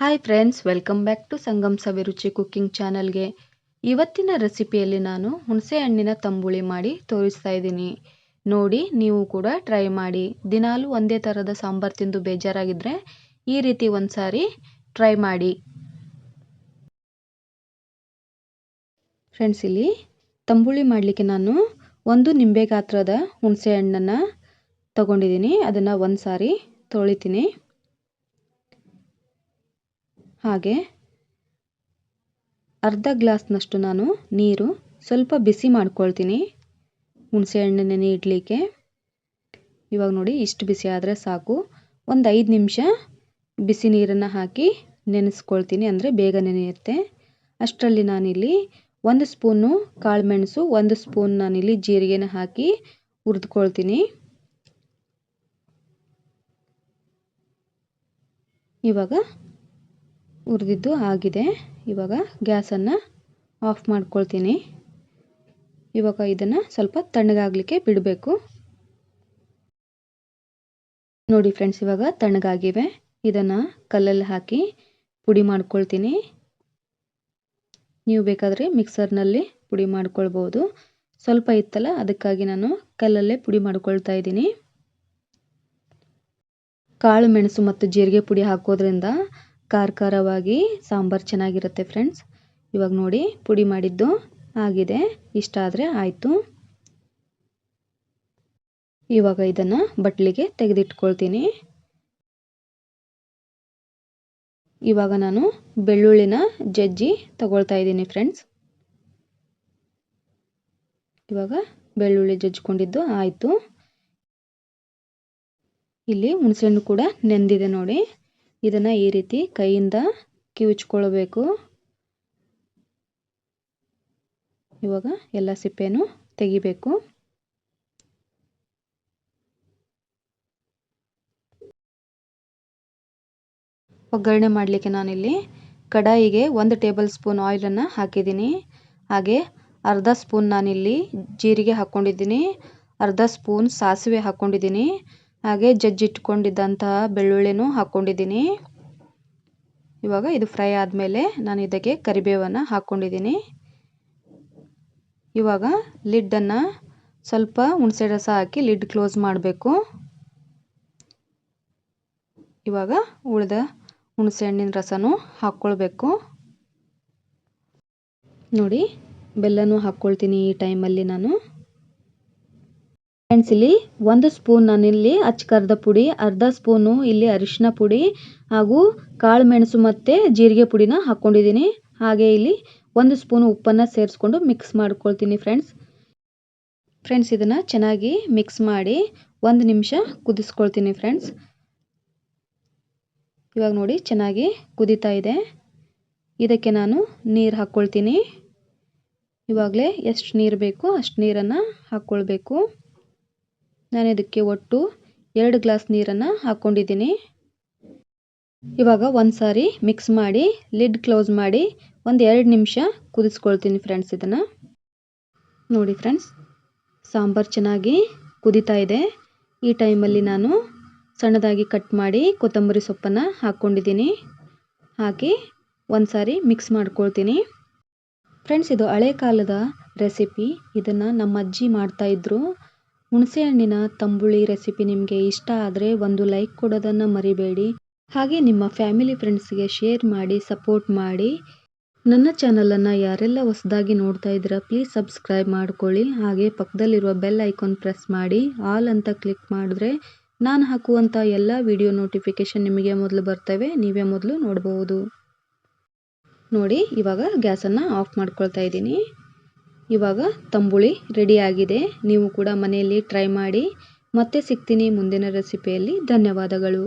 Hi friends, welcome back to Sangam Saviruchi cooking ಚಾನಲ್ಗೆ. ಇವತ್ತಿನ ರೆಸಿಪಿಯಲ್ಲಿ ನಾನು ಹುಣಸೆ ಹಣ್ಣಿನ ತಂಬುಳಿ ಮಾಡಿ ತೋರಿಸ್ತಾ ಇದ್ದೀನಿ. ನೋಡಿ, ನೀವು ಕೂಡ ಟ್ರೈ ಮಾಡಿ. ದಿನಾಲೂ ಒಂದೇ ಥರದ ಸಾಂಬಾರು ತಿಂದು ಬೇಜಾರಾಗಿದ್ದರೆ ಈ ರೀತಿ ಒಂದ್ಸಾರಿ ಟ್ರೈ ಮಾಡಿ. ಫ್ರೆಂಡ್ಸ್, ಇಲ್ಲಿ ತಂಬುಳಿ ಮಾಡಲಿಕ್ಕೆ ನಾನು ಒಂದು ನಿಂಬೆ ಗಾತ್ರದ ಹುಣಸೆ ಹಣ್ಣನ್ನು ತಗೊಂಡಿದ್ದೀನಿ. ಅದನ್ನು ಒಂದ್ಸಾರಿ ತೊಳಿತೀನಿ. ಹಾಗೆ ಅರ್ಧ ಗ್ಲಾಸ್ನಷ್ಟು ನಾನು ನೀರು ಸ್ವಲ್ಪ ಬಿಸಿ ಮಾಡ್ಕೊಳ್ತೀನಿ ಹುಣಸೆ ಹಣ್ಣು ನೆನೆ ಇಡಲಿಕ್ಕೆ. ಇವಾಗ ನೋಡಿ, ಇಷ್ಟು ಬಿಸಿ ಆದರೆ ಸಾಕು. ಒಂದು 5 ನಿಮಿಷ ಬಿಸಿ ನೀರನ್ನು ಹಾಕಿ ನೆನೆಸ್ಕೊಳ್ತೀನಿ, ಅಂದರೆ ಬೇಗ ನೆನೆಯುತ್ತೆ. ಅಷ್ಟರಲ್ಲಿ ನಾನಿಲ್ಲಿ 1 ಸ್ಪೂನು ಕಾಳುಮೆಣಸು, 1 ಸ್ಪೂನ್ ನಾನಿಲ್ಲಿ ಜೀರಿಗೆನ ಹಾಕಿ ಹುರಿದುಕೊಳ್ತೀನಿ. ಇವಾಗ ಹುರಿದಿದ್ದು ಆಗಿದೆ. ಇವಾಗ ಗ್ಯಾಸನ್ನು ಆಫ್ ಮಾಡ್ಕೊಳ್ತೀನಿ. ಇವಾಗ ಇದನ್ನು ಸ್ವಲ್ಪ ತಣ್ಣಗಾಗಲಿಕ್ಕೆ ಬಿಡಬೇಕು. ನೋಡಿ ಫ್ರೆಂಡ್ಸ್, ಇವಾಗ ತಣ್ಣಗಾಗಿವೆ. ಇದನ್ನು ಕಲ್ಲಲ್ಲಿ ಹಾಕಿ ಪುಡಿ ಮಾಡ್ಕೊಳ್ತೀನಿ. ನೀವು ಬೇಕಾದರೆ ಮಿಕ್ಸರ್ನಲ್ಲಿ ಪುಡಿ ಮಾಡ್ಕೊಳ್ಬೋದು. ಸ್ವಲ್ಪ ಇತ್ತಲ್ಲ, ಅದಕ್ಕಾಗಿ ನಾನು ಕಲ್ಲಲ್ಲೇ ಪುಡಿ ಮಾಡ್ಕೊಳ್ತಾ ಇದ್ದೀನಿ. ಕಾಳು ಮೆಣಸು ಮತ್ತು ಜೀರಿಗೆ ಪುಡಿ ಹಾಕೋದ್ರಿಂದ ಖಾರವಾಗಿ ಸಾಂಬಾರು ಚೆನ್ನಾಗಿರುತ್ತೆ ಫ್ರೆಂಡ್ಸ್. ಇವಾಗ ನೋಡಿ, ಪುಡಿ ಮಾಡಿದ್ದು ಆಗಿದೆ. ಇಷ್ಟ ಆದರೆ ಆಯಿತು. ಇವಾಗ ಇದನ್ನು ಬಟ್ಲಿಗೆ ತೆಗೆದಿಟ್ಕೊಳ್ತೀನಿ. ಇವಾಗ ನಾನು ಬೆಳ್ಳುಳ್ಳಿನ ಜಜ್ಜಿ ತಗೊಳ್ತಾ ಇದ್ದೀನಿ ಫ್ರೆಂಡ್ಸ್. ಇವಾಗ ಬೆಳ್ಳುಳ್ಳಿ ಜಜ್ಜಿಕೊಂಡಿದ್ದು ಆಯಿತು. ಇಲ್ಲಿ ಹುಣಸೆಹಣ್ಣು ಕೂಡ ನೆಂದಿದೆ ನೋಡಿ. ಇದನ್ನು ಈ ರೀತಿ ಕೈಯಿಂದ ಕಿವುಚ್ಕೊಳ್ಬೇಕು. ಇವಾಗ ಎಲ್ಲ ಸಿಪ್ಪೆನೂ ತೆಗಿಬೇಕು. ಒಗ್ಗರಣೆ ಮಾಡಲಿಕ್ಕೆ ನಾನಿಲ್ಲಿ ಕಡಾಯಿಗೆ 1 ಟೇಬಲ್ ಸ್ಪೂನ್ ಆಯಿಲನ್ನು ಹಾಕಿದ್ದೀನಿ. ಹಾಗೆ ಅರ್ಧ ಸ್ಪೂನ್ ನಾನಿಲ್ಲಿ ಜೀರಿಗೆ ಹಾಕ್ಕೊಂಡಿದ್ದೀನಿ, ಅರ್ಧ ಸ್ಪೂನ್ ಸಾಸಿವೆ ಹಾಕ್ಕೊಂಡಿದ್ದೀನಿ, ಹಾಗೆ ಜಜ್ಜಿಟ್ಕೊಂಡಿದ್ದಂತಹ ಬೆಳ್ಳುಳ್ಳಿನೂ ಹಾಕ್ಕೊಂಡಿದ್ದೀನಿ. ಇವಾಗ ಇದು ಫ್ರೈ ಆದಮೇಲೆ ನಾನು ಇದಕ್ಕೆ ಕರಿಬೇವನ್ನು ಹಾಕ್ಕೊಂಡಿದ್ದೀನಿ. ಇವಾಗ ಲಿಡ್ಡನ್ನು ಸ್ವಲ್ಪ ಹುಣಸೆ ರಸ ಹಾಕಿ ಲಿಡ್ ಕ್ಲೋಸ್ ಮಾಡಬೇಕು. ಇವಾಗ ಉಳಿದ ಹುಣಸೆ ಹಣ್ಣಿನ ರಸನೂ ಹಾಕ್ಕೊಳ್ಬೇಕು. ನೋಡಿ, ಬೆಲ್ಲನೂ ಹಾಕ್ಕೊಳ್ತೀನಿ ಈ ಟೈಮಲ್ಲಿ ನಾನು. ಫ್ರೆಂಡ್ಸ್, ಇಲ್ಲಿ 1 ಸ್ಪೂನ್ ನಾನಿಲ್ಲಿ ಅಚ್ಚ ಪುಡಿ, ಅರ್ಧ ಸ್ಪೂನು ಇಲ್ಲಿ ಅರಿಶಿನ ಪುಡಿ ಹಾಗೂ ಕಾಳು ಮೆಣಸು ಮತ್ತು ಜೀರಿಗೆ ಪುಡಿನ ಹಾಕ್ಕೊಂಡಿದ್ದೀನಿ. ಹಾಗೆ ಇಲ್ಲಿ 1 ಸ್ಪೂನು ಉಪ್ಪನ್ನು ಸೇರಿಸ್ಕೊಂಡು ಮಿಕ್ಸ್ ಮಾಡ್ಕೊಳ್ತೀನಿ ಫ್ರೆಂಡ್ಸ್. ಇದನ್ನು ಚೆನ್ನಾಗಿ ಮಿಕ್ಸ್ ಮಾಡಿ 1 ನಿಮಿಷ ಕುದಿಸ್ಕೊಳ್ತೀನಿ ಫ್ರೆಂಡ್ಸ್. ಇವಾಗ ನೋಡಿ, ಚೆನ್ನಾಗಿ ಕುದೀತಾ ಇದೆ. ಇದಕ್ಕೆ ನಾನು ನೀರು ಹಾಕ್ಕೊಳ್ತೀನಿ. ಇವಾಗಲೇ ಎಷ್ಟು ನೀರು ಬೇಕು ಅಷ್ಟು ನೀರನ್ನು ಹಾಕ್ಕೊಳ್ಬೇಕು. ನಾನು ಇದಕ್ಕೆ ಒಟ್ಟು 2 ಗ್ಲಾಸ್ ನೀರನ್ನು ಹಾಕ್ಕೊಂಡಿದ್ದೀನಿ. ಇವಾಗ ಒಂದ್ಸಾರಿ ಮಿಕ್ಸ್ ಮಾಡಿ ಲಿಡ್ ಕ್ಲೋಸ್ ಮಾಡಿ 1-2 ನಿಮಿಷ ಕುದಿಸ್ಕೊಳ್ತೀನಿ ಫ್ರೆಂಡ್ಸ್. ಇದನ್ನು ನೋಡಿ ಫ್ರೆಂಡ್ಸ್, ಸಾಂಬಾರು ಚೆನ್ನಾಗಿ ಕುದೀತಾ ಇದೆ. ಈ ಟೈಮಲ್ಲಿ ನಾನು ಸಣ್ಣದಾಗಿ ಕಟ್ ಮಾಡಿ ಕೊತ್ತಂಬರಿ ಸೊಪ್ಪನ್ನು ಹಾಕ್ಕೊಂಡಿದ್ದೀನಿ. ಹಾಕಿ ಒಂದ್ಸಾರಿ ಮಿಕ್ಸ್ ಮಾಡ್ಕೊಳ್ತೀನಿ ಫ್ರೆಂಡ್ಸ್. ಇದು ಹಳೆ ಕಾಲದ ರೆಸಿಪಿ. ಇದನ್ನು ನಮ್ಮ ಅಜ್ಜಿ ಮಾಡ್ತಾಯಿದ್ರು. ಹುಣಸೆ ಹಣ್ಣಿನ ತಂಬುಳಿ ರೆಸಿಪಿ ನಿಮಗೆ ಇಷ್ಟ ಆದರೆ ಒಂದು ಲೈಕ್ ಕೊಡೋದನ್ನು ಮರಿಬೇಡಿ. ಹಾಗೆ ನಿಮ್ಮ ಫ್ಯಾಮಿಲಿ ಫ್ರೆಂಡ್ಸ್ಗೆ ಶೇರ್ ಮಾಡಿ, ಸಪೋರ್ಟ್ ಮಾಡಿ. ನನ್ನ ಚಾನಲನ್ನು ಯಾರೆಲ್ಲ ಹೊಸದಾಗಿ ನೋಡ್ತಾ ಇದ್ದೀರಾ ಪ್ಲೀಸ್ ಸಬ್ಸ್ಕ್ರೈಬ್ ಮಾಡ್ಕೊಳ್ಳಿ. ಹಾಗೆ ಪಕ್ಕದಲ್ಲಿರುವ ಬೆಲ್ ಐಕಾನ್ ಪ್ರೆಸ್ ಮಾಡಿ ಆಲ್ ಅಂತ ಕ್ಲಿಕ್ ಮಾಡಿದ್ರೆ ನಾನು ಹಾಕುವಂಥ ಎಲ್ಲ ವಿಡಿಯೋ ನೋಟಿಫಿಕೇಷನ್ ನಿಮಗೆ ಮೊದಲು ಬರ್ತವೆ, ನೀವೇ ಮೊದಲು ನೋಡ್ಬೋದು. ನೋಡಿ, ಇವಾಗ ಗ್ಯಾಸನ್ನು ಆಫ್ ಮಾಡ್ಕೊಳ್ತಾ ಇದ್ದೀನಿ. ಇವಾಗ ತಂಬುಳಿ ರೆಡಿ ಆಗಿದೆ. ನೀವು ಕೂಡ ಮನೆಯಲ್ಲಿ ಟ್ರೈ ಮಾಡಿ. ಮತ್ತೆ ಸಿಗ್ತೀನಿ ಮುಂದಿನ ರೆಸಿಪಿಯಲ್ಲಿ. ಧನ್ಯವಾದಗಳು.